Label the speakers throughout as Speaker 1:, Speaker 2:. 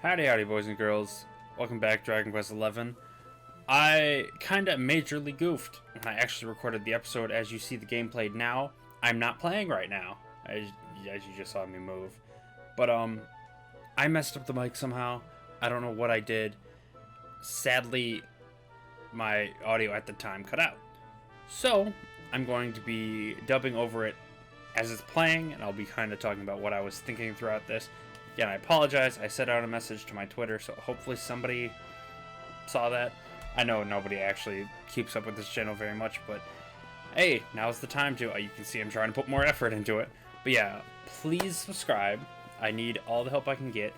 Speaker 1: Howdy howdy boys and girls, welcome back Dragon Quest XI. I kinda majorly goofed when I actually recorded the episode. As you see the gameplay now, I'm not playing right now, as you just saw me move. But I messed up the mic somehow. I don't know what I did. Sadly, my audio at the time cut out. So, I'm going to be dubbing over it as it's playing, and I'll be kind of talking about what I was thinking throughout this. Again, I apologize. I sent out a message to my Twitter, so hopefully somebody saw that. I know nobody actually keeps up with this channel very much, but hey, now's the time to. You can see I'm trying to put more effort into it. But yeah, please subscribe. I need all the help I can get,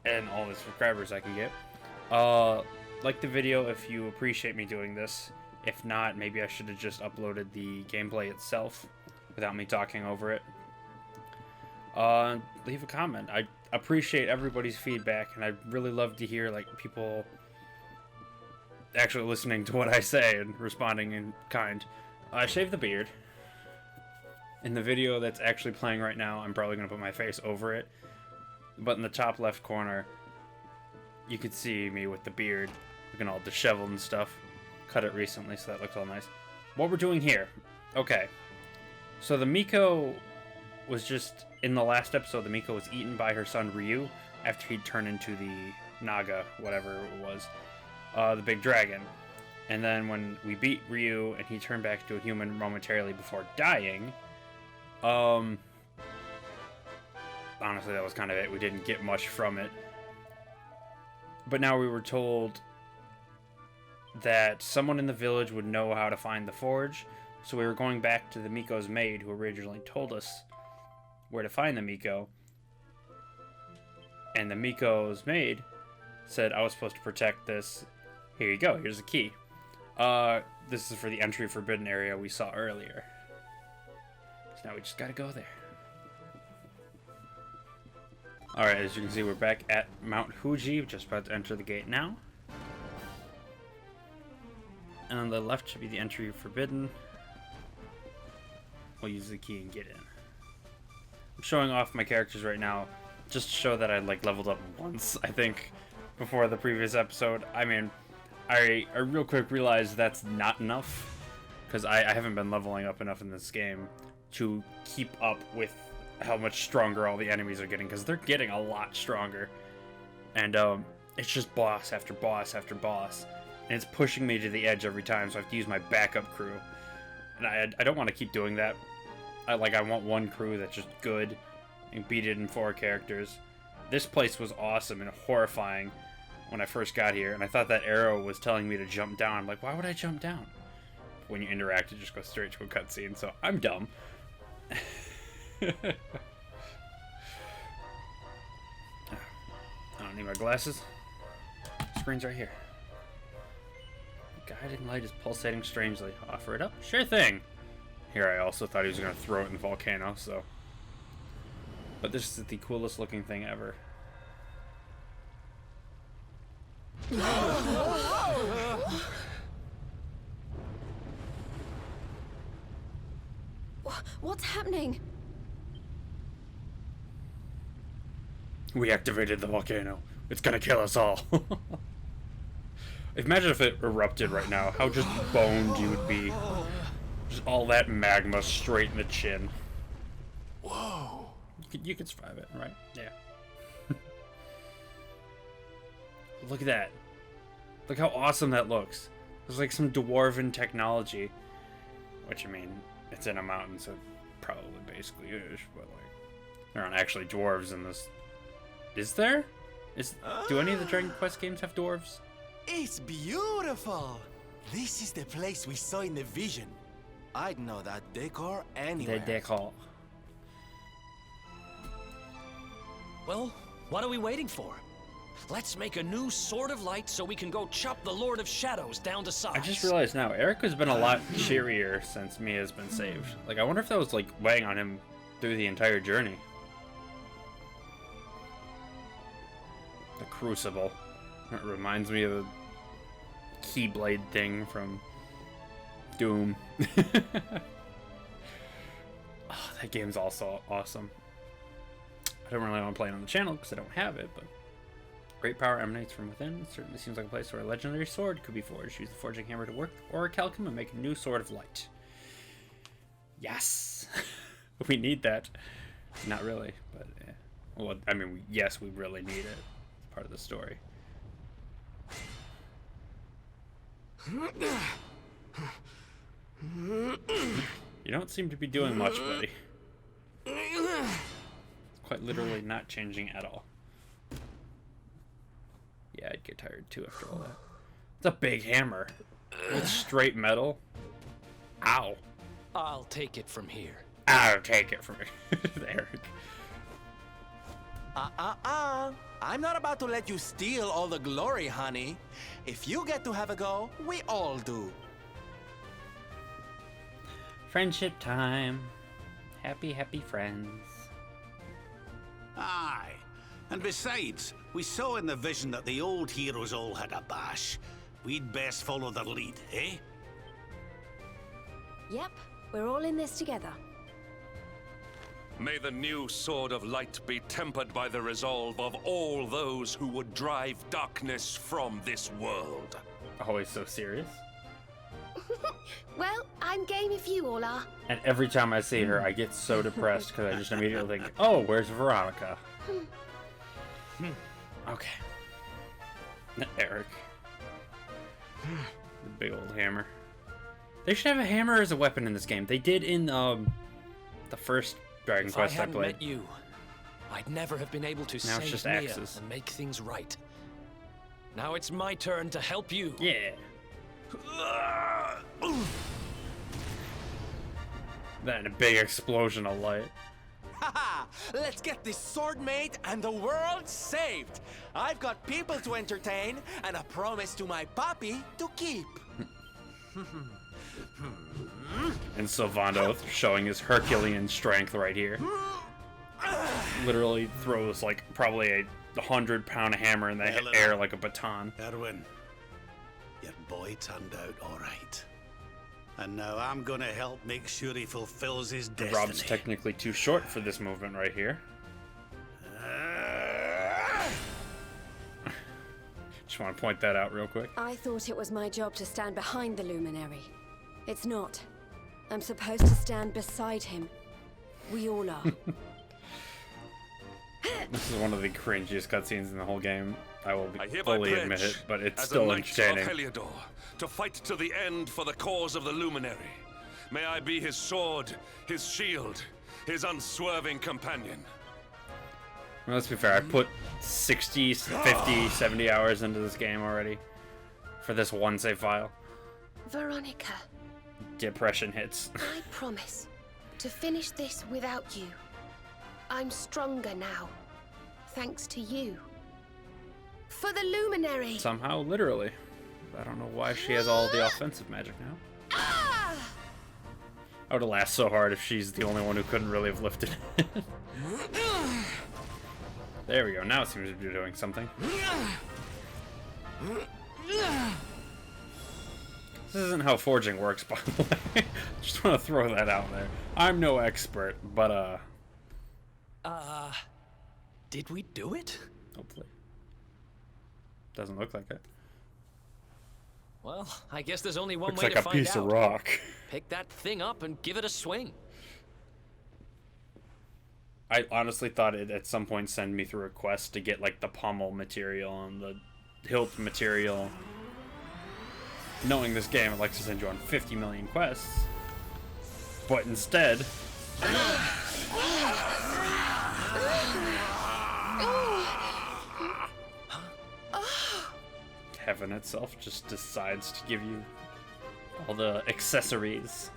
Speaker 1: and all the subscribers I can get. Like the video if you appreciate me doing this. If not, maybe I should have just uploaded the gameplay itself without me talking over it. Leave a comment. I appreciate everybody's feedback, and I'd really love to hear like people actually listening to what I say and responding in kind. I shaved the beard. In the video that's actually playing right now, I'm probably going to put my face over it. But in the top left corner, you could see me with the beard, looking all disheveled and stuff. Cut it recently, so that looks all nice. What we're doing here. Okay. So the Miko was just, in the last episode, the Miko was eaten by her son Ryu after he'd turned into the Naga, whatever it was, the big dragon. And then when we beat Ryu and he turned back to a human momentarily before dying, honestly, that was kind of it. We didn't get much from it. But now we were told that someone in the village would know how to find the forge, so we were going back to the Miko's maid who originally told us where to find the Miko. And the Miko's maid said I was supposed to protect this. Here you go, here's the key. This is for the entry forbidden area we saw earlier. So now we just gotta go there. Alright, as you can see, we're back at Mount Fuji, just about to enter the gate now. And on the left should be the entry forbidden. We'll use the key and get in. I'm showing off my characters right now just to show that I like leveled up once, I think, before the previous episode. I mean, I real quick realized that's not enough, because I haven't been leveling up enough in this game to keep up with how much stronger all the enemies are getting, because they're getting a lot stronger. And it's just boss after boss after boss, and it's pushing me to the edge every time, so I have to use my backup crew. And I don't want to keep doing that. I want one crew that's just good and beat it in 4 characters. This place was awesome and horrifying when I first got here, and I thought that arrow was telling me to jump down. I'm like, why would I jump down? When you interact, it just goes straight to a cutscene, so I'm dumb. I don't need my glasses. Screen's right here. Guiding light is pulsating strangely. Offer it up? Sure thing. Here, I also thought he was going to throw it in the volcano, so. But this is the coolest looking thing ever.
Speaker 2: What's happening?
Speaker 1: We activated the volcano. It's gonna kill us all. Imagine if it erupted right now. How just boned you would be. Just all that magma straight in the chin.
Speaker 3: Whoa.
Speaker 1: You could survive it, right? Yeah. Look at that. Look how awesome that looks. There's like some dwarven technology. Which, I mean, it's in a mountain, so probably basically is. But like, there aren't actually dwarves in this. Is there? Do any of the Dragon Quest games have dwarves?
Speaker 3: It's beautiful. This is the place we saw in the vision. I'd know that decor anywhere.
Speaker 1: The decor.
Speaker 4: Well, what are we waiting for? Let's make a new Sword of Light so we can go chop the Lord of Shadows down to size.
Speaker 1: I just realized now, Erica's been a lot cheerier since Mia's been saved. Like, I wonder if that was, like, weighing on him through the entire journey. The Crucible. It reminds me of the Keyblade thing from Doom. Oh, that game's also awesome. I don't really want to play it on the channel because I don't have it, but Great power emanates from within. It certainly seems like a place where a legendary sword could be forged. Use the forging hammer to work Orichalcum and make a new sword of light. Yes! We need that. Not really, but yeah. Well, I mean, yes, we really need it. It's part of the story. You don't seem to be doing much, buddy. It's quite literally not changing at all. Yeah, I'd get tired too after all that. It's a big hammer with straight metal. Ow.
Speaker 4: I'll take it from here.
Speaker 1: I'll take it from Eric.
Speaker 3: I'm not about to let you steal all the glory, honey. If you get to have a go, we all do.
Speaker 1: Friendship time. Happy, happy friends.
Speaker 2: Aye. And besides, we saw in the vision that the old heroes all had a bash. We'd best follow their lead, eh?
Speaker 5: Yep, we're all in this together.
Speaker 6: May the new Sword of Light be tempered by the resolve of all those who would drive darkness from this world.
Speaker 1: Always so serious.
Speaker 5: Well, I'm game if you all are.
Speaker 1: And every time I see her, I get so depressed because I just immediately think, oh, where's Veronica? Okay. Eric. The big old hammer. They should have a hammer as a weapon in this game. They did in the first Dragon Quest I
Speaker 4: hadn't
Speaker 1: played.
Speaker 4: met you, I'd never have been able to
Speaker 1: Now it's
Speaker 4: save
Speaker 1: just
Speaker 4: Mia
Speaker 1: axes.
Speaker 4: and make things right. Now it's my turn to help you.
Speaker 1: Yeah. Then a big explosion of light.
Speaker 3: Haha! Let's get this sword made and the world saved. I've got people to entertain and a promise to my papi to keep.
Speaker 1: And Sylvando showing his Herculean strength right here. Literally throws like probably a 100-pound hammer in the air like a baton.
Speaker 2: Erwin, your boy turned out all right. And now I'm gonna help make sure he fulfills his destiny.
Speaker 1: Rob's technically too short for this movement right here. Just want to point that out real quick.
Speaker 5: I thought it was my job to stand behind the Luminary. It's not. I'm supposed to stand beside him. We all are.
Speaker 1: This is one of the cringiest cutscenes in the whole game. I will
Speaker 6: I hereby
Speaker 1: fully
Speaker 6: pledge,
Speaker 1: admit it, but it's
Speaker 6: as
Speaker 1: still
Speaker 6: a knight
Speaker 1: entertaining.
Speaker 6: of Heliodor, to fight to the end for the cause of the Luminary. May I be his sword, his shield, his unswerving companion.
Speaker 1: Well, let's be fair, I put 60, 50, 70 hours into this game already for this one save file.
Speaker 5: Veronica,
Speaker 1: Depression hits.
Speaker 5: I promise to finish this without you. I'm stronger now, thanks to you. For the Luminary!
Speaker 1: Somehow, literally. I don't know why she has all the offensive magic now.
Speaker 5: Ah!
Speaker 1: I would have laughed so hard if she's the only one who couldn't really have lifted it. There we go, now it seems to be doing something. This isn't how forging works, by the way. Just want to throw that out there. I'm no expert, but
Speaker 4: Did we do it?
Speaker 1: hopefully. Doesn't look like it.
Speaker 4: Well, I guess there's only one
Speaker 1: Looks
Speaker 4: way
Speaker 1: like
Speaker 4: to
Speaker 1: a
Speaker 4: find
Speaker 1: piece
Speaker 4: out.
Speaker 1: of rock.
Speaker 4: Pick that thing up and give it a swing.
Speaker 1: I honestly thought it at some point send me through a quest to get like the pommel material and the hilt material. Knowing this game, it likes to send you on 50 million quests. But instead... Heaven itself just decides to give you all the accessories.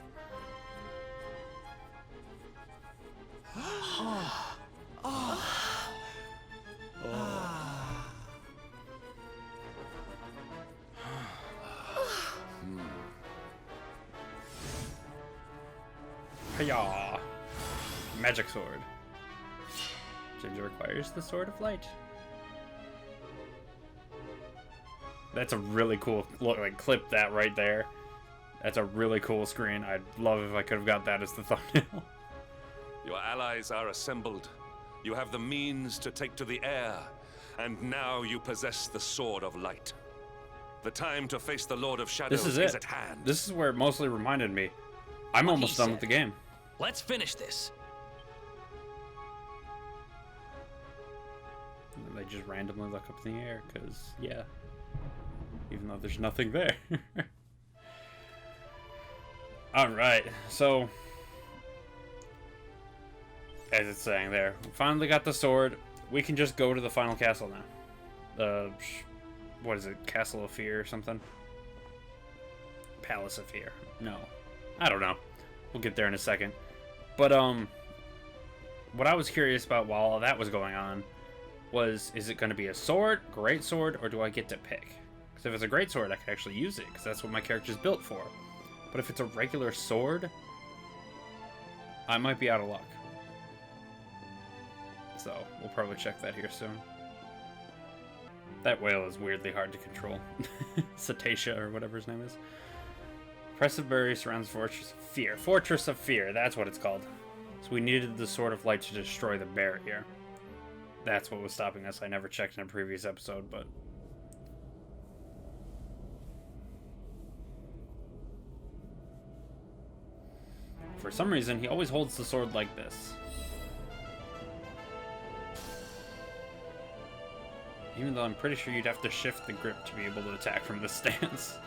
Speaker 1: Hiya! Magic sword. Ginger requires the Sword of Light. That's a really cool look. Like, clip that right there. That's a really cool screen. I'd love if I could have got that as the thumbnail.
Speaker 6: Your allies are assembled. You have the means to take to the air And now you possess the Sword of Light. The time to face the Lord of Shadows
Speaker 1: This is
Speaker 6: is
Speaker 1: it.
Speaker 6: at hand.
Speaker 1: This is where it mostly reminded me. I'm
Speaker 4: What
Speaker 1: almost
Speaker 4: he
Speaker 1: done with the
Speaker 4: said.
Speaker 1: game.
Speaker 4: Let's finish this.
Speaker 1: And they just randomly look up in the air, because, yeah. Even though there's nothing there. Alright, so... as it's saying there, we finally got the sword. We can just go to the final castle now. What is it? Castle of Fear or something? Palace of Fear. No. I don't know. We'll get there in a second. But, what I was curious about while all that was going on was, is it going to be a sword, great sword, or do I get to pick? Because if it's a great sword, I can actually use it, because that's what my character's built for. But if it's a regular sword, I might be out of luck. So, we'll probably check that here soon. That whale is weirdly hard to control. Cetacea, or whatever his name is. Oppressive barrier surrounds Fortress of Fear. Fortress of Fear, that's what it's called. So we needed the Sword of Light to destroy the barrier. That's what was stopping us. I never checked in a previous episode, but... for some reason, he always holds the sword like this. Even though I'm pretty sure you'd have to shift the grip to be able to attack from this stance.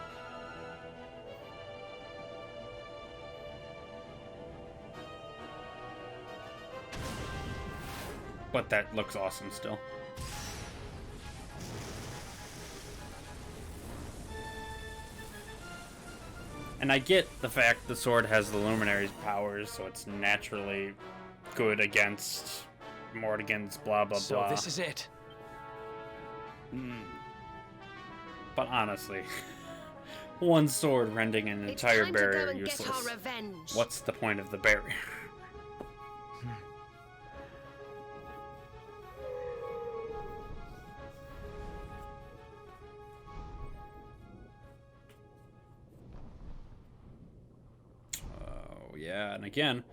Speaker 1: But that looks awesome still. And I get the fact the sword has the Luminary's powers, so it's naturally good against Mordegon's blah blah
Speaker 4: So
Speaker 1: blah.
Speaker 4: this is it.
Speaker 1: But honestly, one sword rending an
Speaker 5: It's
Speaker 1: entire
Speaker 5: time to go
Speaker 1: barrier
Speaker 5: and get
Speaker 1: useless.
Speaker 5: our revenge.
Speaker 1: What's the point of the barrier? Oh yeah, and again,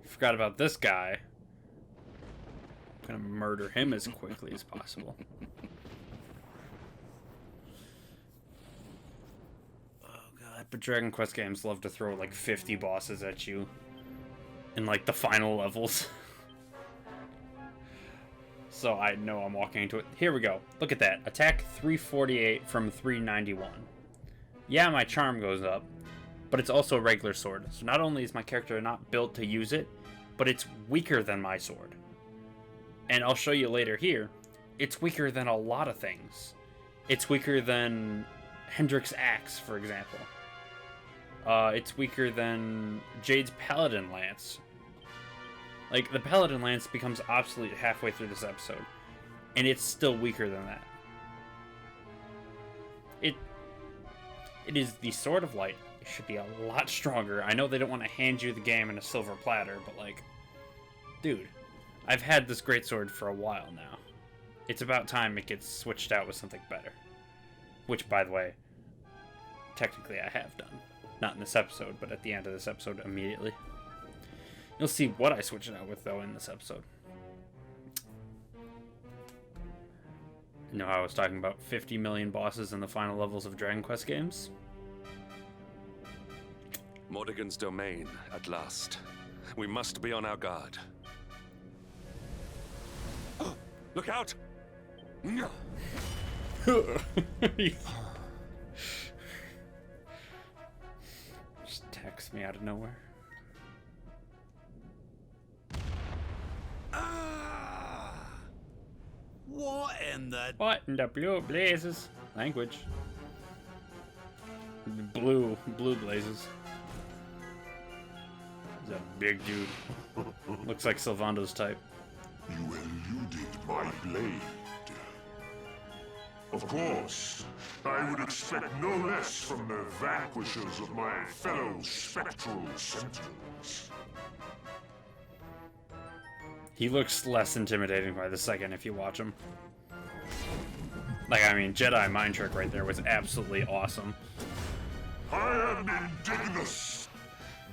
Speaker 1: forgot about this guy. I'm gonna murder him as quickly as possible. But Dragon Quest games love to throw like 50 bosses at you in like the final levels. So I know I'm walking into it. Here we go. Look at that. Attack 348 from 391. Yeah, my charm goes up, but it's also a regular sword. So not only is my character not built to use it, but it's weaker than my sword. And I'll show you later here, it's weaker than a lot of things. It's weaker than Hendrick's axe, for example. It's weaker than Jade's Paladin Lance. Like, the Paladin Lance becomes obsolete halfway through this episode, and it's still weaker than that. It is the Sword of Light. It should be a lot stronger. I know they don't want to hand you the game in a silver platter, but like, dude, I've had this greatsword for a while now. It's about time it gets switched out with something better. Which, by the way, technically I have done. Not in this episode, but at the end of this episode immediately. You'll see what I switch it out with, though, in this episode. You know how I was talking about 50 million bosses in the final levels of Dragon Quest games?
Speaker 6: Mordegon's domain, at last. We must be on our guard. Look out!
Speaker 1: Just attacks me out of nowhere.
Speaker 2: What in the...
Speaker 1: What in the blue blazes? Language. Blue blazes. He's a big dude. Looks like Sylvando's type.
Speaker 7: You eluded my blade. Of course, I would expect no less from the vanquishers of my fellow spectral sentinels.
Speaker 1: He looks less intimidating by the second if you watch him. Like, I mean, Jedi Mind Trick right there was absolutely awesome.
Speaker 7: I am Indignus,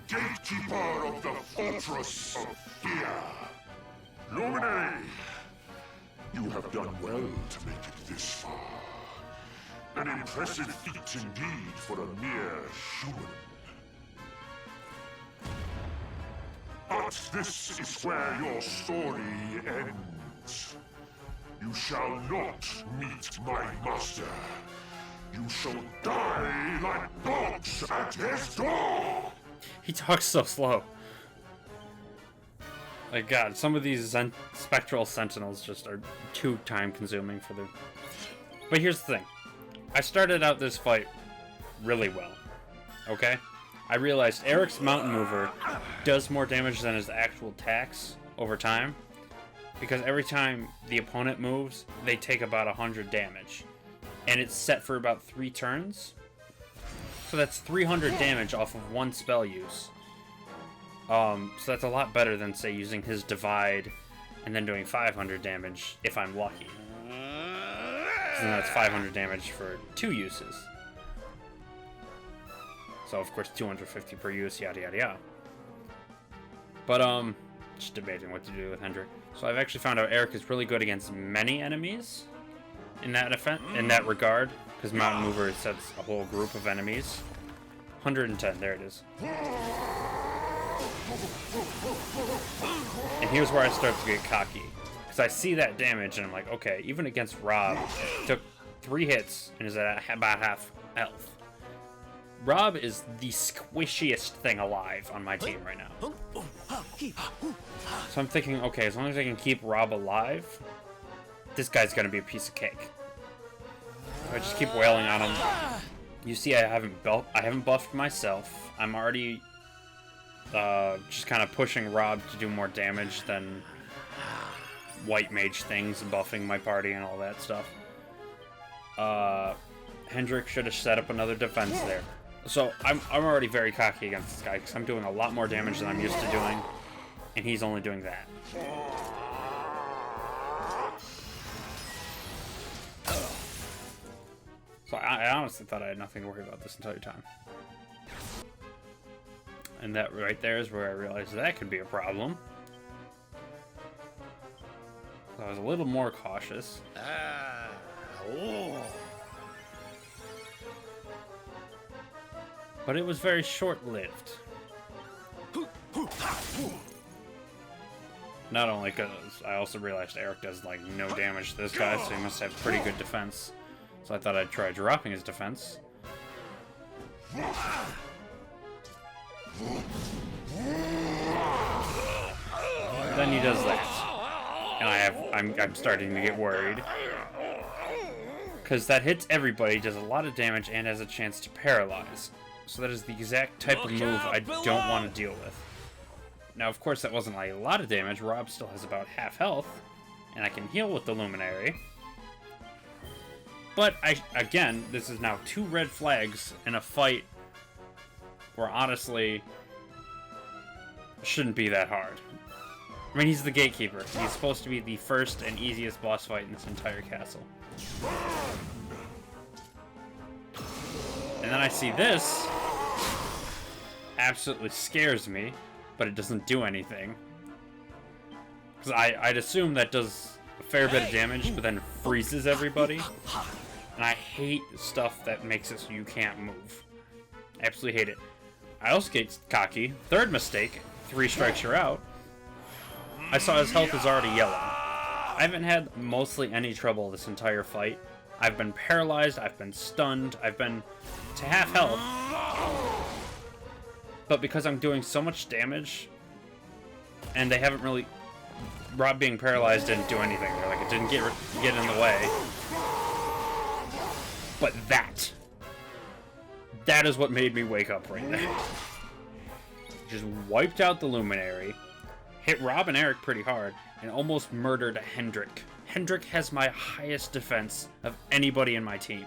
Speaker 7: gatekeeper of the Fortress of Fear. Luminary, You have done well to make it this far. An impressive feat indeed for a mere human. But this is where your story ends. You shall not meet my master. You shall die like dogs at his door!
Speaker 1: He talks so slow. Like, God, some of these spectral sentinels just are too time-consuming for the... But here's the thing. I started out this fight really well, okay? I realized Eric's Mountain Mover does more damage than his actual attacks over time, because every time the opponent moves, they take about 100 damage. And it's set for about 3 turns. So that's 300 damage off of one spell use. So that's a lot better than, say, using his Divide and then doing 500 damage if I'm lucky. So then that's 500 damage for 2 uses. So, of course, 250 per use, yada yada yada. But, just debating what to do with Hendrik. So I've actually found out Eric is really good against many enemies in that regard, because Mountain Mover sets a whole group of enemies. 110, there it is. And here's where I start to get cocky, because I see that damage and I'm like, okay, even against Rob, took 3 hits and is at about half health. Rob is the squishiest thing alive on my team right now. So I'm thinking, okay, as long as I can keep Rob alive, this guy's gonna be a piece of cake. I just keep wailing on him. You see, I haven't buffed myself. I'm already just kind of pushing Rob to do more damage than white mage things, buffing my party and all that stuff. Hendrik should have set up another defense there. So I'm already very cocky against this guy because I'm doing a lot more damage than I'm used to doing, and he's only doing that. So I honestly thought I had nothing to worry about this entire time. And that right there is where I realized that could be a problem. So I was a little more cautious. But it was very short-lived. Not only because I also realized Eric does like no damage to this guy, so he must have pretty good defense. So I thought I'd try dropping his defense. Then he does that, and I'm starting to get worried because that hits everybody, does a lot of damage, and has a chance to paralyze. So that is the exact type of move I don't want to deal with. Now, of course, that wasn't a lot of damage. Rob still has about half health, and I can heal with the Luminary. But, again, this is now 2 red flags in a fight where, honestly, shouldn't be that hard. I mean, he's the Gatekeeper. He's supposed to be the first and easiest boss fight in this entire castle. And then I see this. Absolutely scares me, but it doesn't do anything. Because I'd assume that does a fair bit of damage, but then freezes everybody. And I hate stuff that makes it so you can't move. Absolutely hate it. I also get cocky. Third mistake. 3 strikes, you're out. I saw his health is already yellow. I haven't had mostly any trouble this entire fight. I've been paralyzed, I've been stunned, I've been to half health. But because I'm doing so much damage, and they haven't really... Rob being paralyzed didn't do anything. Like, it didn't get in the way. But that is what made me wake up right now. Just wiped out the Luminary, hit Rob and Eric pretty hard, and almost murdered Hendrik. Hendrik has my highest defense of anybody in my team,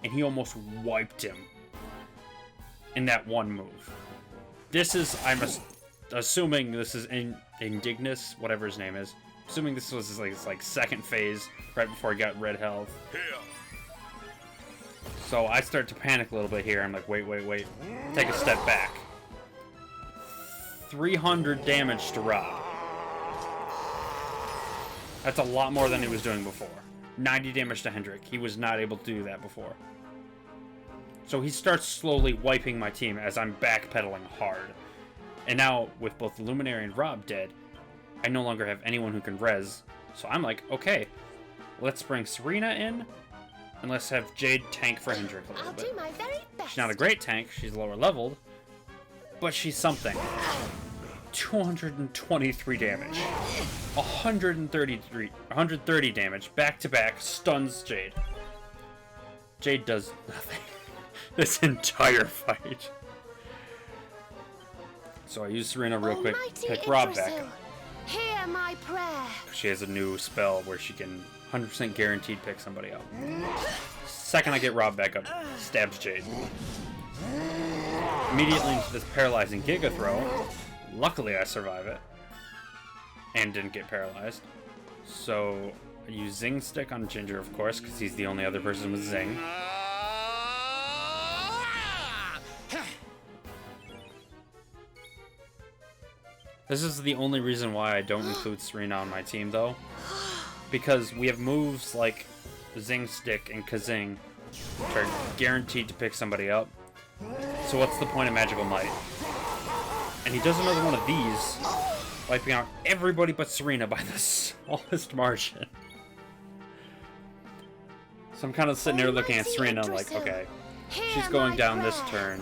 Speaker 1: and he almost wiped him in that one move. This is, I'm assuming this is Indignus, whatever his name is. Assuming this was his like second phase, right before he got red health. So I start to panic a little bit here. I'm like, wait. Take a step back. 300 damage to Rob. That's a lot more than he was doing before. 90 damage to Hendrik. He was not able to do that before. So he starts slowly wiping my team as I'm backpedaling hard. And now, with both the Luminary and Rob dead, I no longer have anyone who can res. So I'm like, okay, let's bring Serena in, and let's have Jade tank for Hendrik a little
Speaker 5: I'll
Speaker 1: bit.
Speaker 5: do my very best.
Speaker 1: She's not a great tank, she's lower leveled, but she's something. 223 damage. 130 damage, back to back, stuns Jade. Jade does nothing this entire fight. So I use Serena real quick,
Speaker 5: Almighty
Speaker 1: pick Rob back
Speaker 5: Yggdrasil,
Speaker 1: up.
Speaker 5: hear my prayer.
Speaker 1: She has a new spell where she can 100% guaranteed pick somebody up. Second I get Rob back up, stabs Jade. Immediately into this paralyzing Giga Throw. Luckily I survive it. And didn't get paralyzed. So I use Zing Stick on Ginger, of course, because he's the only other person with Zing. This is the only reason why I don't include Serena on my team, though. Because we have moves like Zing Stick and Kazing, which are guaranteed to pick somebody up. So what's the point of Magical Might? And he does another one of these, wiping out everybody but Serena by the smallest margin. So I'm kind of sitting there looking at Serena like, okay, she's going down this turn,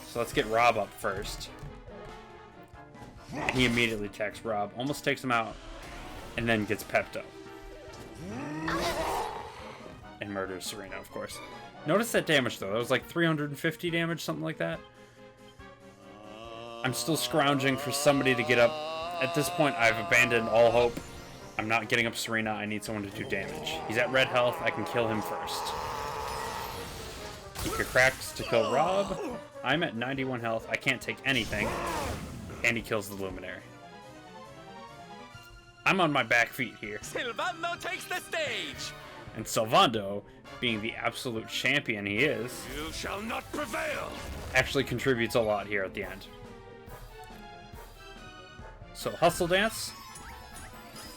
Speaker 1: so let's get Rob up first. He immediately attacks Rob, almost takes him out, and then gets pepped up. And murders Serena, of course. Notice that damage, though. That was like 350 damage, something like that. I'm still scrounging for somebody to get up. At this point, I've abandoned all hope. I'm not getting up Serena. I need someone to do damage. He's at red health. I can kill him first. Seeker cracks to kill Rob. I'm at 91 health. I can't take anything. And he kills the Luminary. I'm on my back feet here.
Speaker 3: Sylvando takes the stage!
Speaker 1: And Sylvando, being the absolute champion he is,
Speaker 6: You shall not prevail!
Speaker 1: actually contributes a lot here at the end. So Hustle Dance,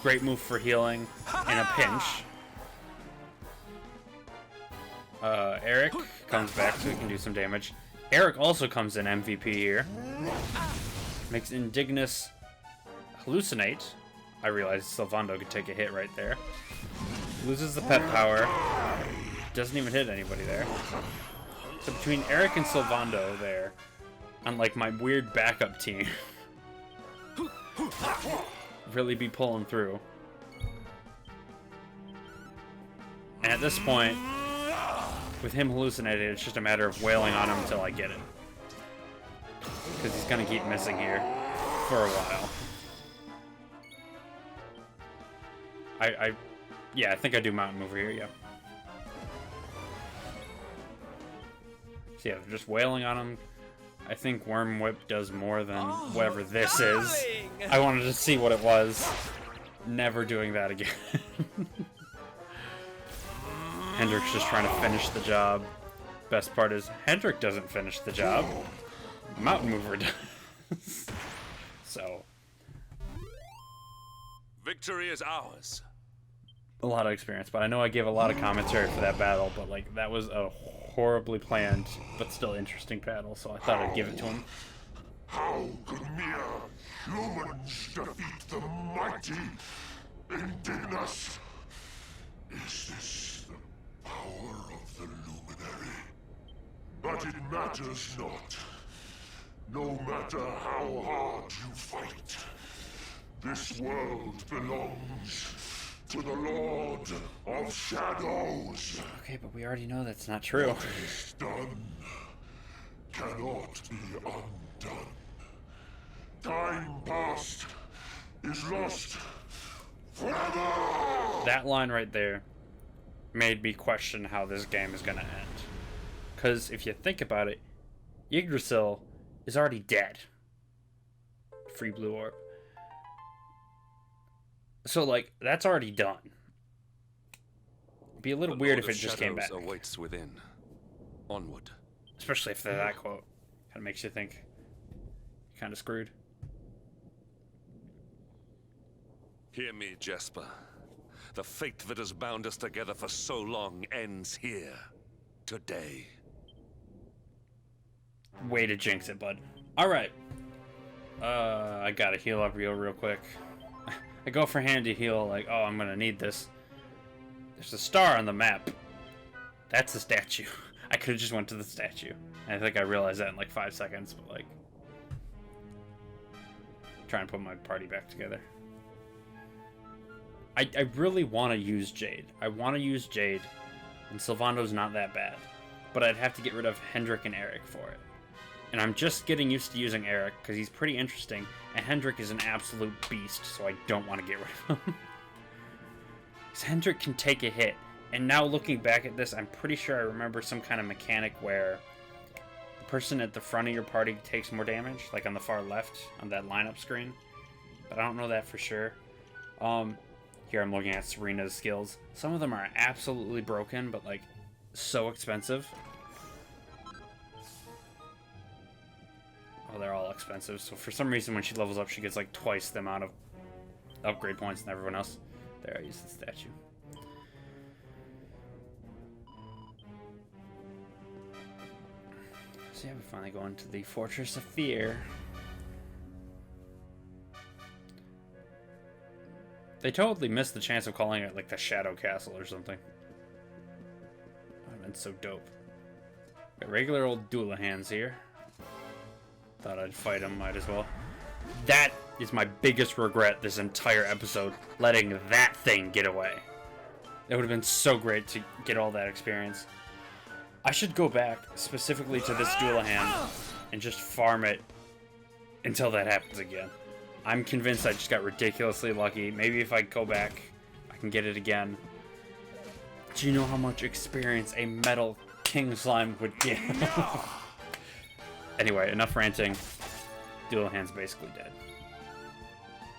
Speaker 1: great move for healing in a pinch. Eric comes back so he can do some damage. Eric also comes in MVP here. Makes Indignus hallucinate. I realized Sylvando could take a hit right there. Loses the pet power. Doesn't even hit anybody there. So between Eric and Sylvando there, on like my weird backup team, really be pulling through. And at this point, with him hallucinated, it's just a matter of wailing on him until I get it. Because he's gonna keep missing here for a while. Yeah, I think I do Mountain Mover here, yeah. So yeah, just wailing on him. I think Worm Whip does more than whatever this is. I wanted to see what it was. Never doing that again. Hendrik's just trying to finish the job. Best part is Hendrik doesn't finish the job. Mountain Mover does. So.
Speaker 6: Victory is ours.
Speaker 1: A lot of experience, but I know I gave a lot of commentary for that battle, but like that was a horribly planned but still interesting battle, so I thought I'd give it to him.
Speaker 7: How could mere humans defeat the mighty Indignus? Is this the power of the Luminary? But it matters not. No matter how hard you fight, this world belongs to the Lord of Shadows.
Speaker 1: Okay, but we already know that's not true.
Speaker 7: What is done cannot be undone. Time past is lost forever!
Speaker 1: That line right there made me question how this game is gonna end. Because if you think about it, Yggdrasil is already dead. Free Blue Orb. So, like, that's already done. It'd be a little weird if it just came back.
Speaker 6: Awaits within. Onward.
Speaker 1: Especially if they're that quote. Kind of makes you think you're kind of screwed.
Speaker 6: Hear me, Jesper. The fate that has bound us together for so long ends here. Today.
Speaker 1: Way to jinx it, bud. Alright. I gotta heal up real quick. I go for hand to heal, like, oh, I'm gonna need this. There's a star on the map. That's the statue. I could've just went to the statue. I think I realized that in like 5 seconds, but like... Try and put my party back together. I really want to use Jade. I want to use Jade, and Sylvando's not that bad. But I'd have to get rid of Hendrik and Eric for it. And I'm just getting used to using Eric, because he's pretty interesting, and Hendrik is an absolute beast, so I don't want to get rid of him. Because Hendrik can take a hit, and now looking back at this, I'm pretty sure I remember some kind of mechanic where the person at the front of your party takes more damage, like on the far left, on that lineup screen. But I don't know that for sure. Here I'm looking at Serena's skills. Some of them are absolutely broken, but like, so expensive. Oh, they're all expensive. So for some reason, when she levels up, she gets like twice the amount of upgrade points than everyone else. There, I used the statue. So yeah, we finally go into the Fortress of Fear. They totally missed the chance of calling it like the Shadow Castle or something. That would have been so dope. Got regular old Dullahan's here. Thought I'd fight him, might as well. That is my biggest regret this entire episode, letting that thing get away. It would have been so great to get all that experience. I should go back specifically to this Dullahan and just farm it until that happens again. I'm convinced I just got ridiculously lucky. Maybe if I go back, I can get it again. Do you know how much experience a metal king slime would give? Anyway, enough ranting. Dullahan's basically dead.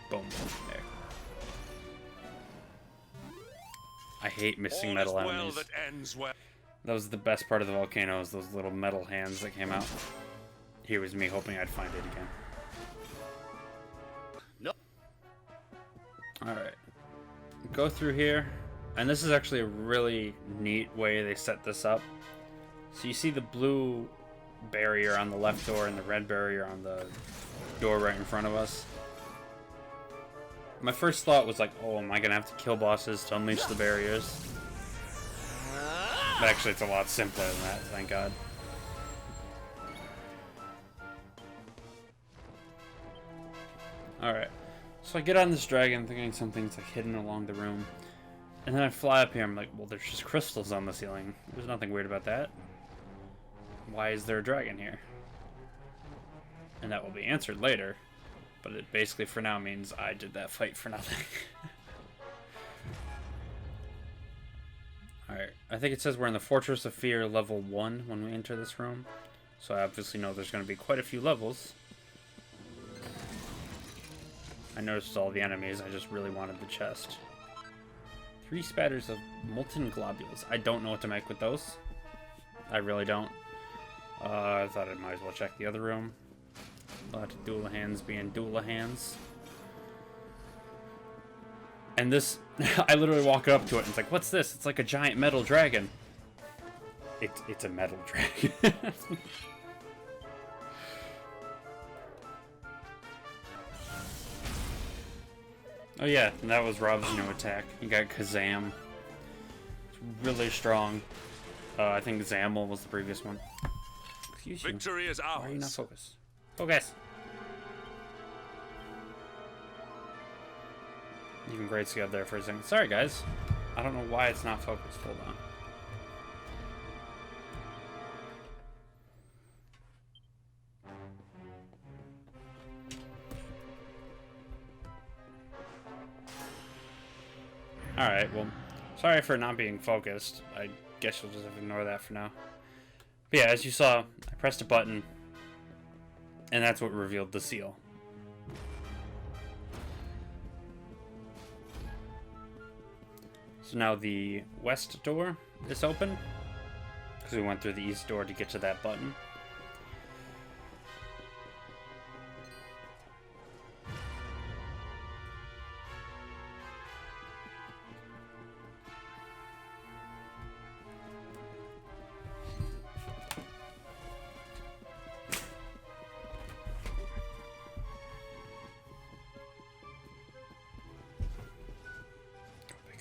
Speaker 1: Boom. There. I hate missing metal enemies. That was the best part of the volcano, is those little metal hands that came out. Here was me hoping I'd find it again. Alright. Go through here. And this is actually a really neat way they set this up. So you see the blue barrier on the left door and the red barrier on the door right in front of us. My first thought was like, oh, am I going to have to kill bosses to unleash the barriers? But actually it's a lot simpler than that, thank God. Alright. So I get on this dragon thinking something's like hidden along the room. And then I fly up here, I'm like, well, there's just crystals on the ceiling. There's nothing weird about that. Why is there a dragon here? And that will be answered later. But it basically for now means I did that fight for nothing. Alright, I think it says we're in the Fortress of Fear level 1 when we enter this room. So I obviously know there's going to be quite a few levels. I noticed all the enemies, I just really wanted the chest. 3 spatters of molten globules. I don't know what to make with those. I really don't. I thought I might as well check the other room. Let Dullahans being Dullahans. And this, I literally walk up to it and it's like, what's this? It's like a giant metal dragon. It's a metal dragon. Oh yeah, and that was Rob's new attack. He got Kazam. It's really strong. I think Zamel was the previous one. Excuse you.
Speaker 6: Victory is ours.
Speaker 1: Why are you not focused? Focus! Even great skill there for a second. Sorry guys. I don't know why it's not focused. Hold on. Alright, well, sorry for not being focused. I guess you'll just have to ignore that for now. But yeah, as you saw, I pressed a button, and that's what revealed the seal. So now the west door is open, because we went through the east door to get to that button.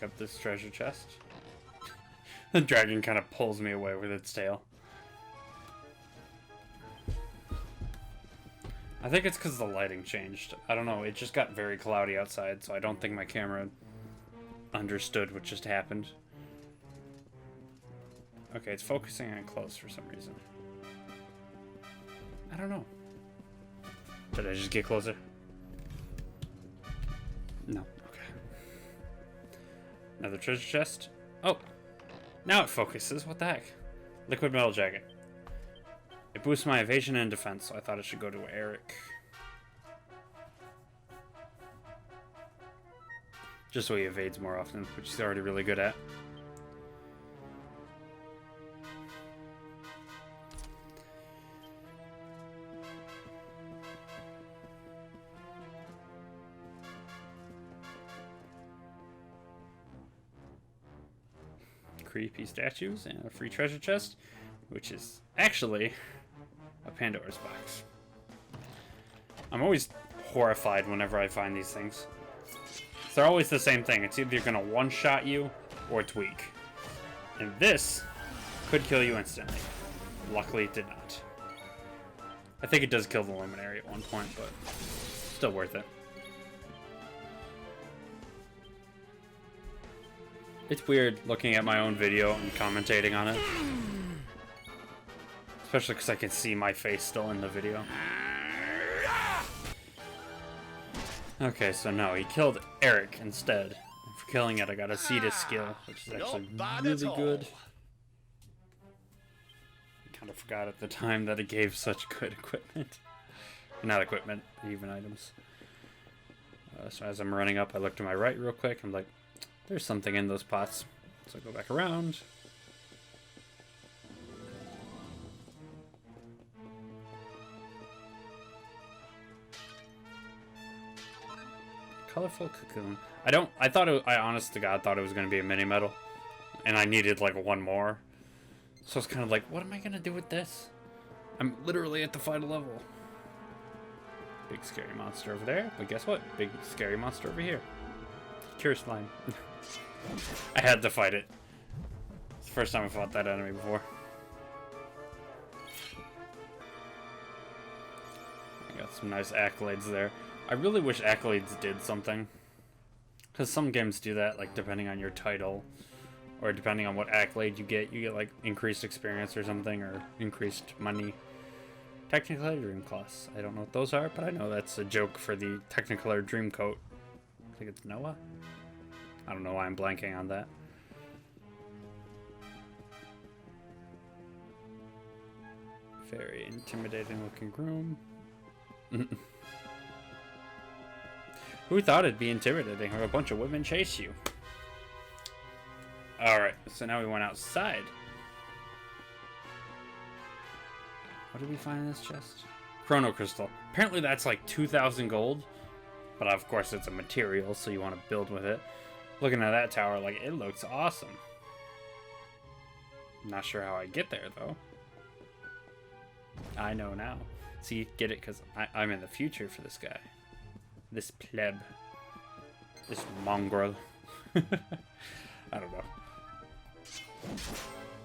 Speaker 1: pick up this treasure chest. The dragon kind of pulls me away with its tail. I think it's because the lighting changed. I don't know, it just got very cloudy outside, so I don't think my camera understood what just happened. Okay, it's focusing on close for some reason. I don't know. Did I just get closer? No. Okay. Another treasure chest. Oh! Now it focuses. What the heck? Liquid metal jacket. It boosts my evasion and defense, so I thought it should go to Eric. Just so he evades more often, which he's already really good at. Creepy statues and a free treasure chest, which is actually a Pandora's box. I'm always horrified whenever I find these things. They're always the same thing. It's either gonna one-shot you or it's weak. And this could kill you instantly. Luckily it did not. I think it does kill the Luminary at one point, but still worth it. It's weird looking at my own video and commentating on it. Especially because I can see my face still in the video. Okay, so no, he killed Eric instead. And for killing it, I got a Cetus skill, which is actually really good. I kind of forgot at the time that it gave such good equipment. Not equipment, even items. So as I'm running up, I look to my right real quick. I'm like, there's something in those pots. So I go back around. Colorful cocoon. I honest to God thought it was going to be a mini medal. And I needed like one more. So it's kind of like, what am I going to do with this? I'm literally at the final level. Big scary monster over there. But guess what? Big scary monster over here. Cure slime. I had to fight it. It's the first time I fought that enemy before. I got some nice accolades there. I really wish accolades did something. Because some games do that, like depending on your title. Or depending on what accolade you get like increased experience or something, or increased money. Technicolor Dreamclass. I don't know what those are, but I know that's a joke for the Technicolor Dreamcoat. I think it's Noah? I don't know why I'm blanking on that. Very intimidating looking room. Who thought it'd be intimidating when a bunch of women chase you? Alright, so now we went outside. What did we find in this chest? Chrono Crystal. Apparently that's like 2,000 gold. But of course it's a material, so you want to build with it. Looking at that tower, like, it looks awesome. Not sure how I get there, though. I know now. See, get it? Because I'm in the future for this guy. This pleb. This mongrel. I don't know.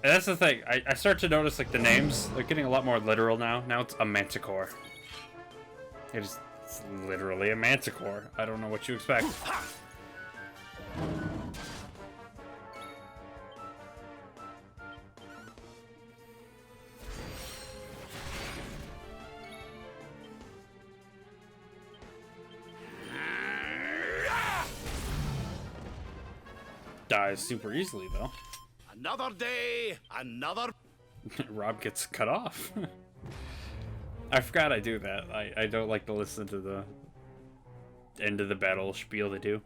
Speaker 1: And that's the thing. I start to notice, like, the names. They're getting a lot more literal now. Now it's a manticore. It's literally a manticore. I don't know what you expect. Dies super easily, though.
Speaker 2: Another day, another...
Speaker 1: Rob gets cut off. I forgot I do that. I don't like to listen to the end of the battle spiel they do.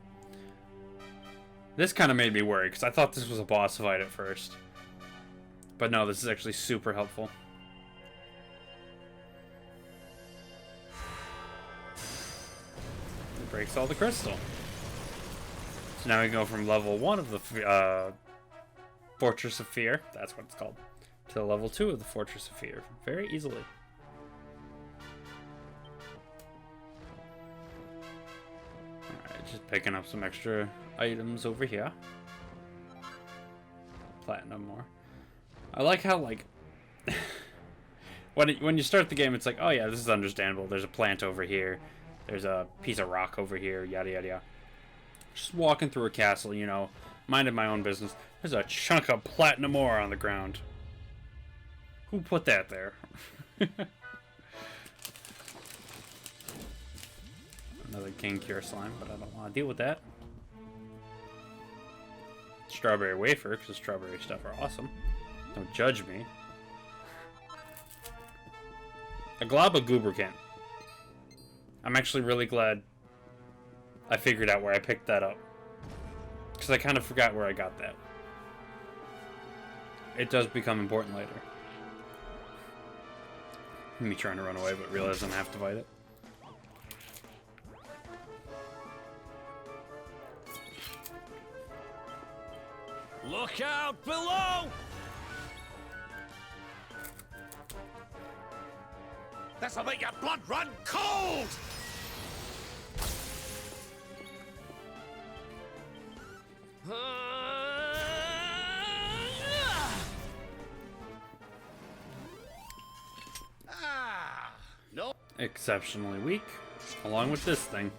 Speaker 1: This kind of made me worry, because I thought this was a boss fight at first. But no, this is actually super helpful. It breaks all the crystal. So now we go from level 1 of the Fortress of Fear, that's what it's called, to level 2 of the Fortress of Fear, very easily. Alright, just picking up some extra items over here. platinum more. I like how, like, when you start the game, it's like, oh yeah, this is understandable. There's a plant over here. There's a piece of rock over here, yada yada yada. Just walking through a castle, you know, minding my own business. There's a chunk of platinum ore on the ground. Who put that there? Another King Cure slime, but I don't want to deal with that. Strawberry wafer, because strawberry stuff are awesome. Don't judge me. A glob of Gooberkant. I'm actually really glad I figured out where I picked that up. Because I kind of forgot where I got that. It does become important later. Me trying to run away, but realizing I have to fight it.
Speaker 4: Look out below!
Speaker 3: This'll make your blood run cold!
Speaker 2: No.
Speaker 1: Exceptionally weak, along with this thing.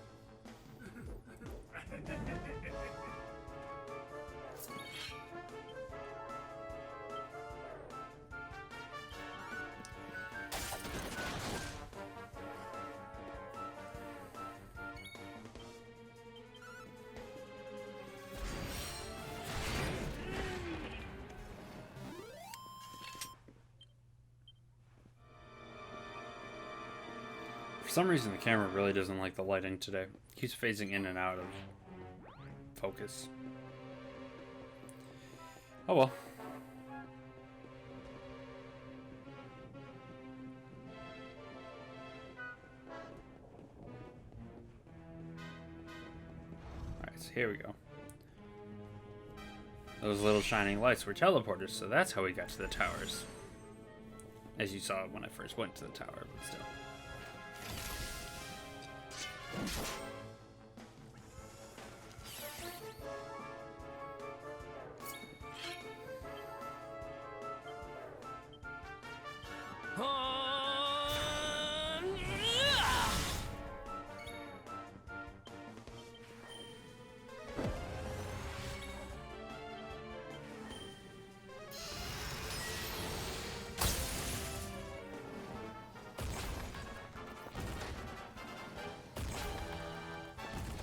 Speaker 1: For some reason, the camera really doesn't like the lighting today. It keeps phasing in and out of focus. Oh well. Alright, so here we go. Those little shining lights were teleporters, so that's how we got to the towers. As you saw when I first went to the tower, but still.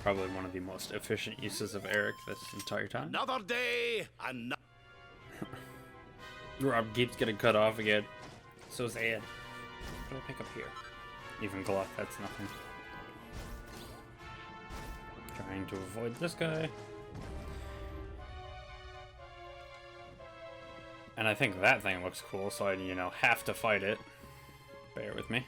Speaker 1: Probably one of the most efficient uses of Eric this entire time.
Speaker 2: Another day, and
Speaker 1: Rob keeps getting cut off again. So is Ed. What do I pick up here? Even Gluck, that's nothing. Trying to avoid this guy. And I think that thing looks cool, so I, you know, have to fight it. Bear with me.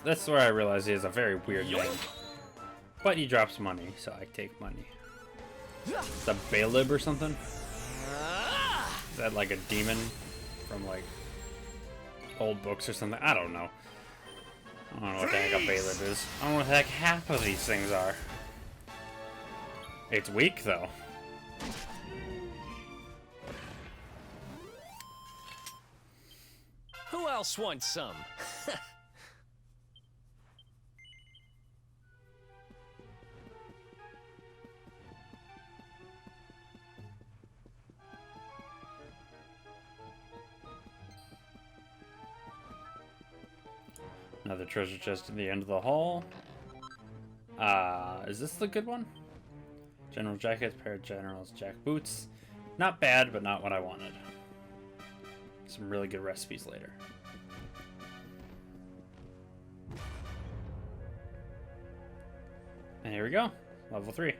Speaker 1: That's where I realize he has a very weird name. But he drops money, so I take money. Is that Baelib or something? Is that like a demon from like old books or something? I don't know. I don't know what the heck a Baelib is. I don't know what the heck half of these things are. It's weak though.
Speaker 4: Who else wants some?
Speaker 1: Another treasure chest at the end of the hall. Is this the good one? General jackets, pair of generals, jack boots. Not bad, but not what I wanted. Some really good recipes later. And here we go. Level 3.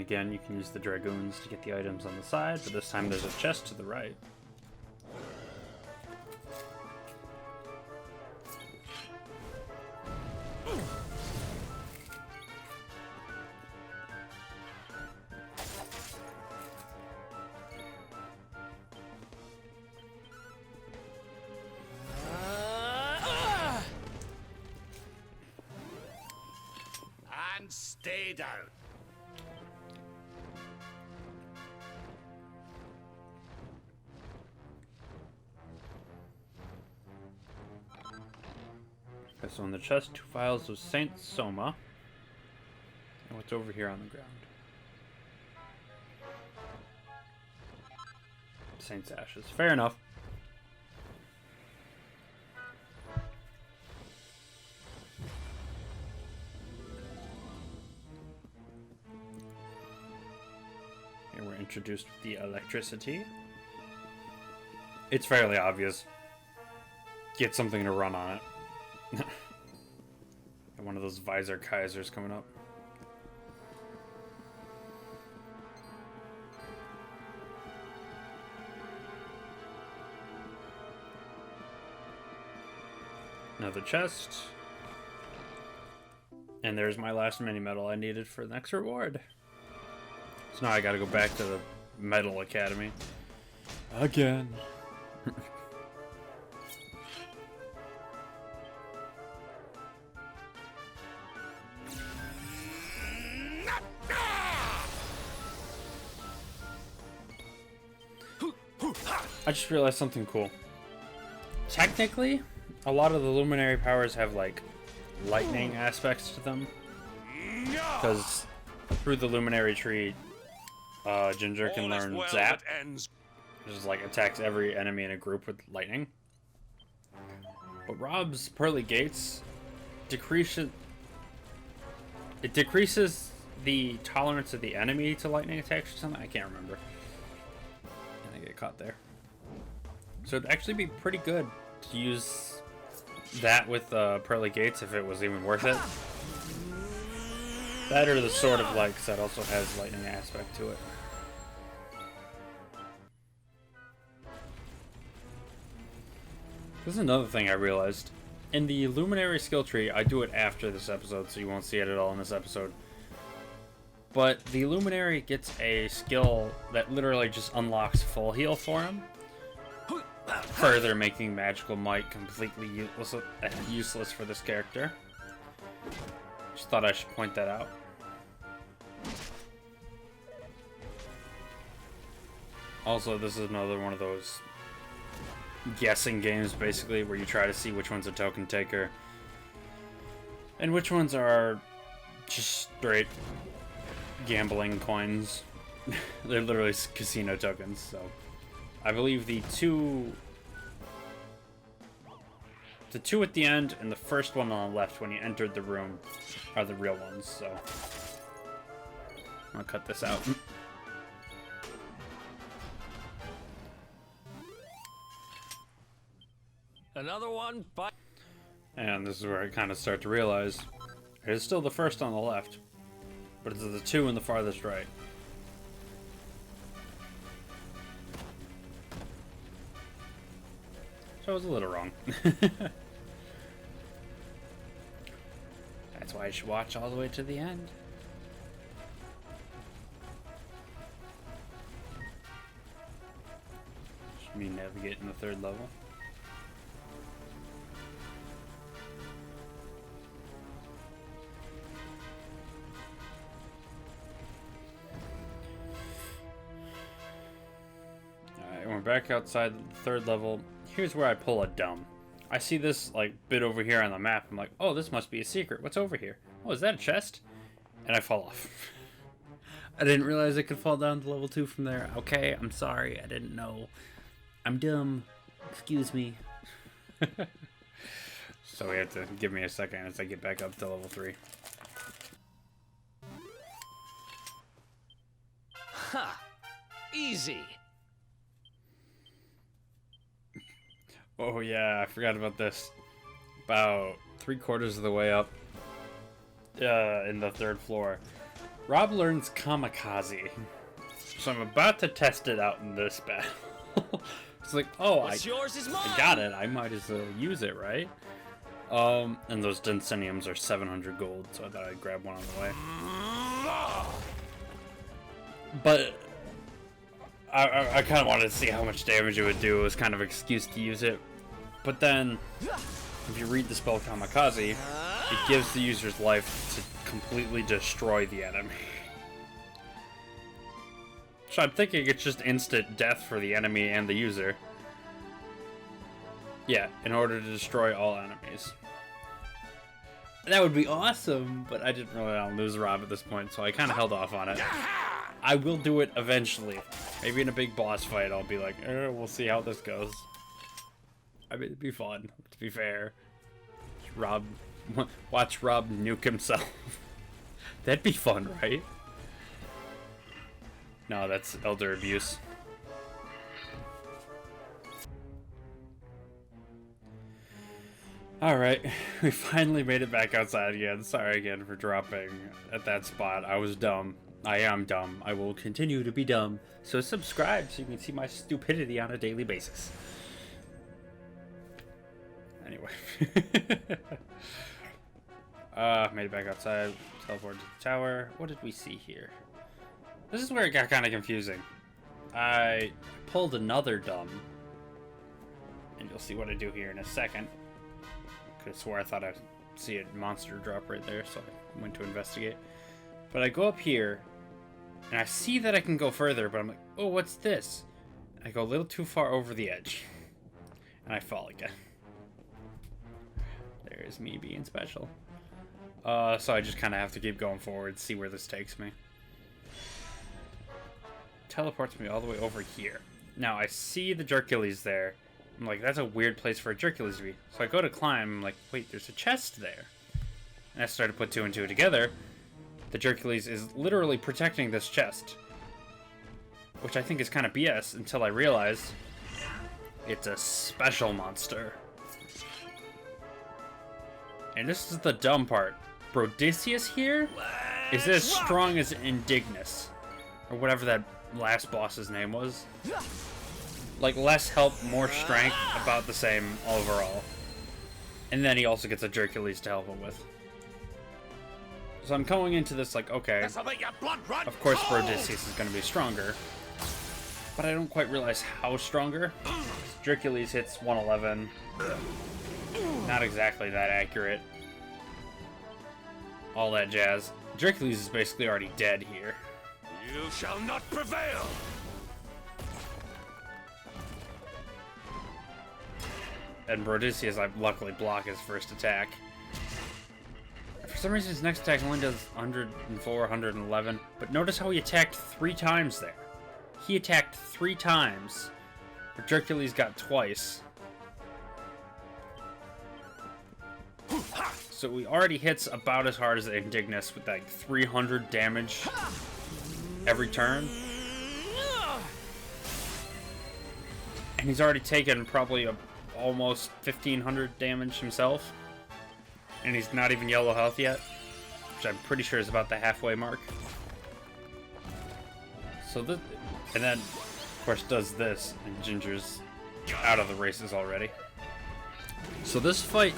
Speaker 1: again, you can use the Dragoons to get the items on the side, but this time there's a chest to the right.
Speaker 2: And stay down.
Speaker 1: Okay, so in the chest, 2 vials of Saint Soma. And what's over here on the ground? Saint's Ashes. Fair enough. Here we're introduced with the electricity. It's fairly obvious. Get something to run on it. And one of those visor Kaisers coming up. Another chest. And there's my last mini medal I needed for the next reward. So now I gotta go back to the Medal Academy. Again. I just realized something cool. Technically, a lot of the Luminary powers have, like, lightning aspects to them. Because through the Luminary tree, Ginger can learn Zap. Which is, like, attacks every enemy in a group with lightning. But Rob's Pearly Gates decreases the tolerance of the enemy to lightning attacks or something. I can't remember. And I get caught there. So it'd actually be pretty good to use that with Pearly Gates if it was even worth it. That or the Sword of Light, because that also has lightning aspect to it. This is another thing I realized. In the Luminary skill tree, I do it after this episode, so you won't see it at all in this episode. But the Luminary gets a skill that literally just unlocks full heal for him, further making Magical Might completely useless for this character. Just thought I should point that out. Also, this is another one of those guessing games, basically, where you try to see which one's a token taker and which ones are just straight gambling coins. They're literally casino tokens, so I believe the two at the end and the first one on the left when you entered the room are the real ones, so I'll cut this out.
Speaker 4: Another one, but...
Speaker 1: And this is where I kind of start to realize it is still the first on the left, but it's the 2 in the farthest right. So I was a little wrong. That's why you should watch all the way to the end. Should be navigating the 3rd level. Alright, we're back outside the 3rd level. Here's where I pull a dumb. I see this, like, bit over here on the map. I'm like, oh, this must be a secret. What's over here? Oh, is that a chest? And I fall off. I didn't realize I could fall down to level 2 from there. Okay, I'm sorry. I didn't know. I'm dumb. Excuse me. So we have to give me a second as I get back up to level 3.
Speaker 4: Ha! Easy.
Speaker 1: Oh yeah, I forgot about this. About 3/4 of the way up in the 3rd floor, Rob learns Kamikaze. So I'm about to test it out in this battle. It's like, oh,
Speaker 4: What's yours is mine.
Speaker 1: I got it. I might as well use it, right? And those Densiniums are 700 gold, so I thought I'd grab one on the way. But I kind of wanted to see how much damage it would do. It was kind of an excuse to use it. But then, if you read the spell Kamikaze, it gives the user's life to completely destroy the enemy. So I'm thinking it's just instant death for the enemy and the user. Yeah, in order to destroy all enemies. That would be awesome, but I didn't really want to lose Rob at this point, so I kind of held off on it. I will do it eventually. Maybe in a big boss fight, I'll be like, we'll see how this goes. I mean, it'd be fun, to be fair. Watch Rob nuke himself. That'd be fun, right? No, that's elder abuse. Alright, we finally made it back outside again. Sorry again for dropping at that spot. I was dumb. I am dumb. I will continue to be dumb. So subscribe so you can see my stupidity on a daily basis. Anyway. Made it back outside. Teleport to the tower. What did we see here? This is where it got kind of confusing. I pulled another dumb. And you'll see what I do here in a second. I could have swore I thought I'd see a monster drop right there, so I went to investigate. But I go up here, and I see that I can go further, but I'm like, oh, what's this? I go a little too far over the edge. And I fall again. There's me being special. So I just kind of have to keep going forward, see where this takes me. Teleports me all the way over here. Now, I see the Jerkules there. I'm like, that's a weird place for a Jerkules to be. So I go to climb, I'm like, wait, there's a chest there. And I started to put two and two together. The Jerkules is literally protecting this chest. Which I think is kind of BS until I realize it's a special monster. And this is the dumb part. Brodicius here is as strong as Indignus. Or whatever that last boss's name was. Like, less health, more strength, about the same overall. And then he also gets a Jerkules to help him with. So I'm going into this like, okay, of course Brodicius is going to be stronger. But I don't quite realize how stronger. Jerkules hits 111. Not exactly that accurate. All that jazz. Jerkules is basically already dead here.
Speaker 6: You shall not prevail!
Speaker 1: And Brodicius, I luckily block his first attack. For some reason, his next attack only does 104, 111. But notice how he attacked 3 times there. He attacked 3 times. But Jerkules got twice. So he already hits about as hard as Indignus with like 300 damage every turn. And he's already taken probably almost 1,500 damage himself. And he's not even yellow health yet. Which I'm pretty sure is about the halfway mark. So this, and then, of course, does this, and Ginger's out of the races already. So this fight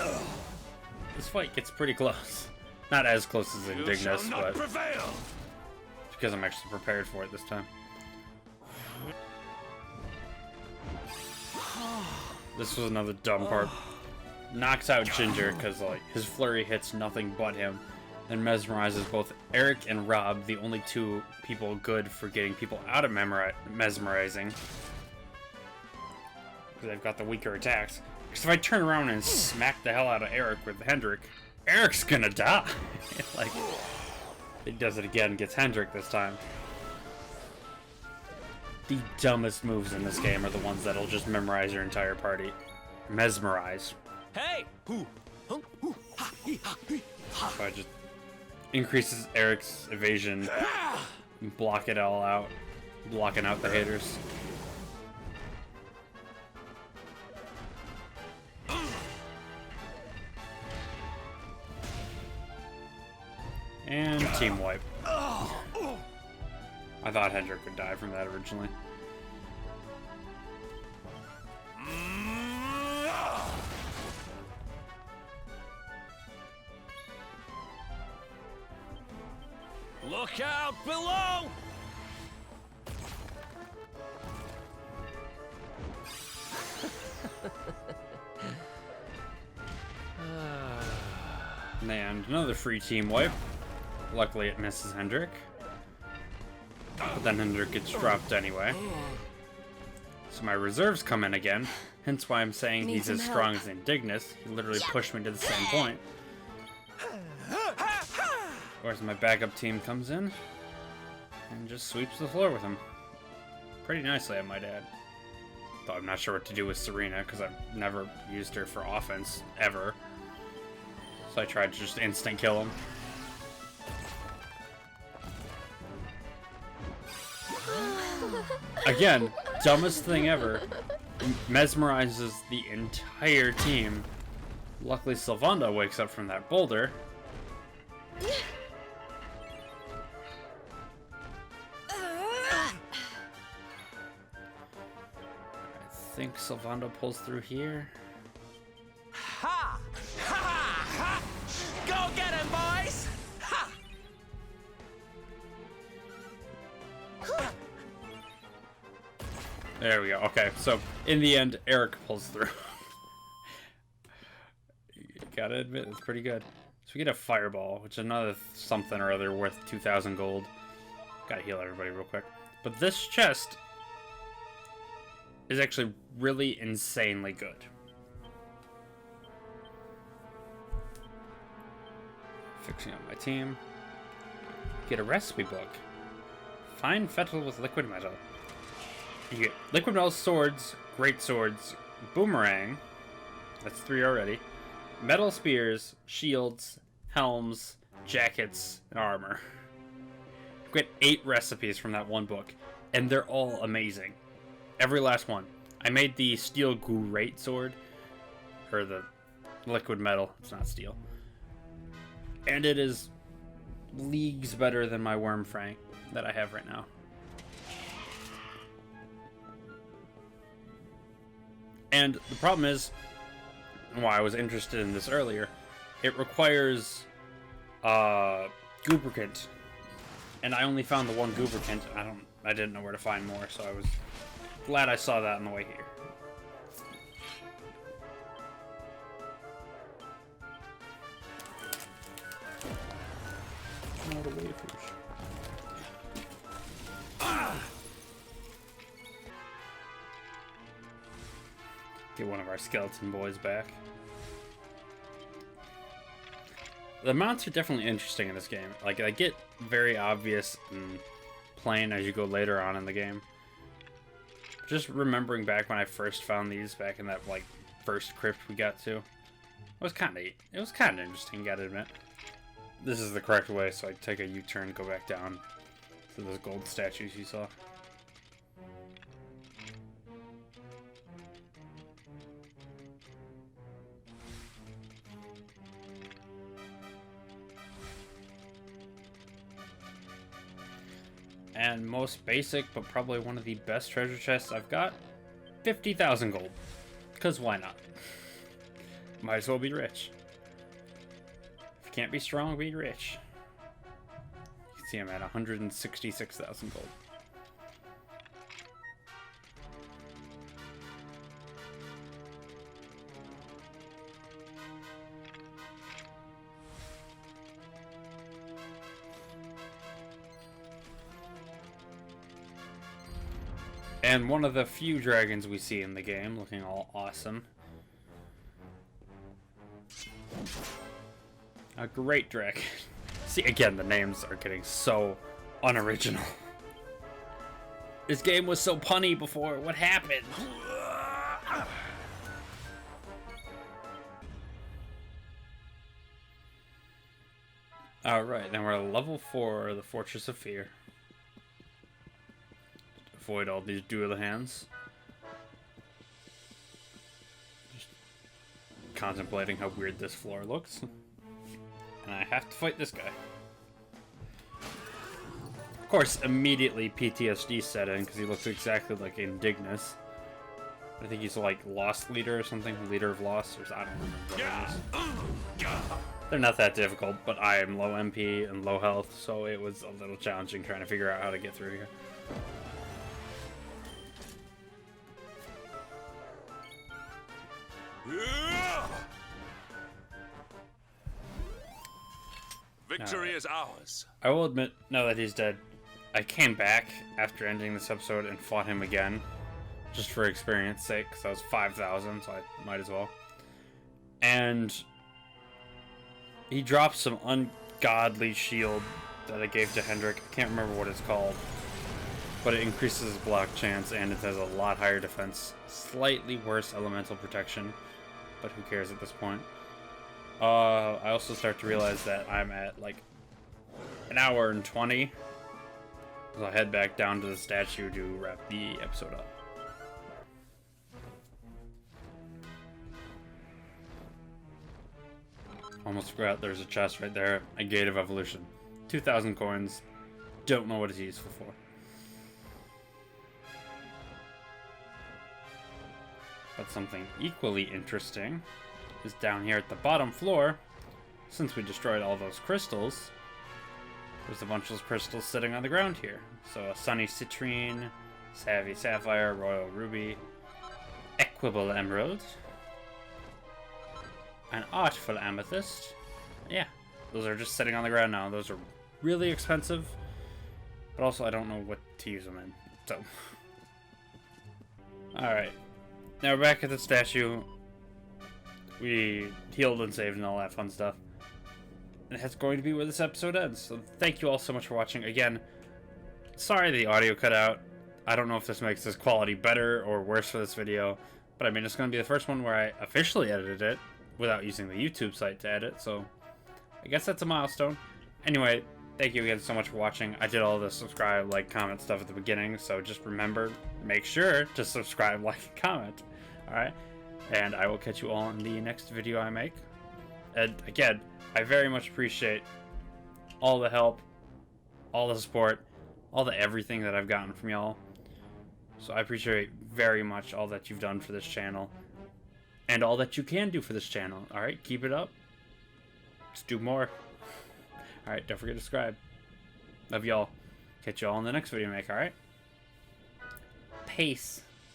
Speaker 1: gets pretty close. Not as close as Indignus, but
Speaker 6: prevail.
Speaker 1: because I'm actually prepared for it this time. This was another dumb part. Knocks out Ginger because like his flurry hits nothing but him, and mesmerizes both Eric and Rob, the only 2 people good for getting people out of mesmerizing. Because they've got the weaker attacks. Because if I turn around and smack the hell out of Eric with Hendrik, Eric's gonna die. Like, he does it again, gets Hendrik this time. The dumbest moves in this game are the ones that'll just memorize your entire party. Mesmerize.
Speaker 4: Hey!
Speaker 1: So I just increases Eric's evasion, block it all out, blocking out the haters. And team wipe. I thought Hendrik would die from that originally.
Speaker 4: Look out below!
Speaker 1: And another free team wipe. Luckily it misses Hendrik. But then Hendrik gets dropped anyway. So my reserves come in again. Hence why I'm saying he's as strong as Indignus. He literally pushed me to the same point. Whereas my backup team comes in and just sweeps the floor with him. Pretty nicely, I might add. Though I'm not sure what to do with Serena because I've never used her for offense ever. So I tried to just instant kill him. Again, dumbest thing ever. Mesmerizes the entire team. Luckily, Sylvanda wakes up from that boulder. I think Sylvanda pulls through here.
Speaker 3: Ha! Ha! Ha! Go get him, boys! Ha!
Speaker 1: There we go. Okay, so in the end, Erik pulls through. Gotta admit, it's pretty good. So we get a fireball, which is another something or other worth 2,000 gold. Gotta heal everybody real quick. But this chest is actually really insanely good. Fixing up my team. Get a recipe book. Find fetal with liquid metal. You get liquid metal swords, great swords, boomerang. That's 3 already. Metal spears, shields, helms, jackets, and armor. You get 8 recipes from that one book, and they're all amazing. Every last one. I made the steel great sword, or the liquid metal. It's not steel. And it is leagues better than my Wormfrank that I have right now. And the problem is, and why I was interested in this earlier, it requires Goobricant. And I only found the one Goobricant. I didn't know where to find more, so I was glad I saw that on the way here. More the wafers. Get one of our skeleton boys back. The mounts are definitely interesting in this game. Like, they get very obvious and plain as you go later on in the game. Just remembering back when I first found these back in that, like, first crypt we got to. It was kind of interesting, gotta admit. This is the correct way, so I take a U-turn, go back down to those gold statues you saw. And most basic, but probably one of the best treasure chests I've got, 50,000 gold. Because why not? Might as well be rich. If you can't be strong, be rich. You can see I'm at 166,000 gold. And one of the few dragons we see in the game, looking all awesome. A great dragon. See, again, the names are getting so unoriginal. This game was so punny before. What happened? Alright, then we're at level 4 of the Fortress of Fear. Avoid all these dual hands. Just contemplating how weird this floor looks. And I have to fight this guy. Of course, immediately PTSD set in because he looks exactly like Indignus. I think he's like Lost Leader or something, Leader of Lost, or I don't remember what it is. They're not that difficult, but I am low MP and low health, so it was a little challenging trying to figure out how to get through here.
Speaker 6: Victory is ours.
Speaker 1: I will admit, now that he's dead, I came back after ending this episode and fought him again, just for experience sake, because I was 5,000, so I might as well. And he dropped some ungodly shield that I gave to Hendrik. I can't remember what it's called, but it increases his block chance and it has a lot higher defense. Slightly worse elemental protection, but who cares at this point. I also start to realize that I'm at like an hour and 20. So I'll head back down to the statue to wrap the episode up. Almost forgot there's a chest right there. A Gate of Evolution. 2,000 coins. Don't know what it's useful for. But something equally interesting is down here at the bottom floor. Since we destroyed all those crystals, there's a bunch of those crystals sitting on the ground here. So a Sunny Citrine, Savvy Sapphire, Royal Ruby, Equable Emerald, an Artful Amethyst. Yeah, those are just sitting on the ground now. Those are really expensive, but also I don't know what to use them in. So, alright. Now we're back at the statue. We healed and saved and all that fun stuff. And that's going to be where this episode ends. So thank you all so much for watching. Again, sorry the audio cut out. I don't know if this makes this quality better or worse for this video. But I mean, it's going to be the first one where I officially edited it without using the YouTube site to edit. So I guess that's a milestone. Anyway, thank you again so much for watching. I did all the subscribe, like, comment stuff at the beginning. So just remember, make sure to subscribe, like, and comment. Alright? And I will catch you all in the next video I make. And again, I very much appreciate all the help, all the support, all the everything that I've gotten from y'all. So I appreciate very much all that you've done for this channel. And all that you can do for this channel. Alright, keep it up. Let's do more. Alright, don't forget to subscribe. Love y'all. Catch y'all in the next video I make, alright? Peace.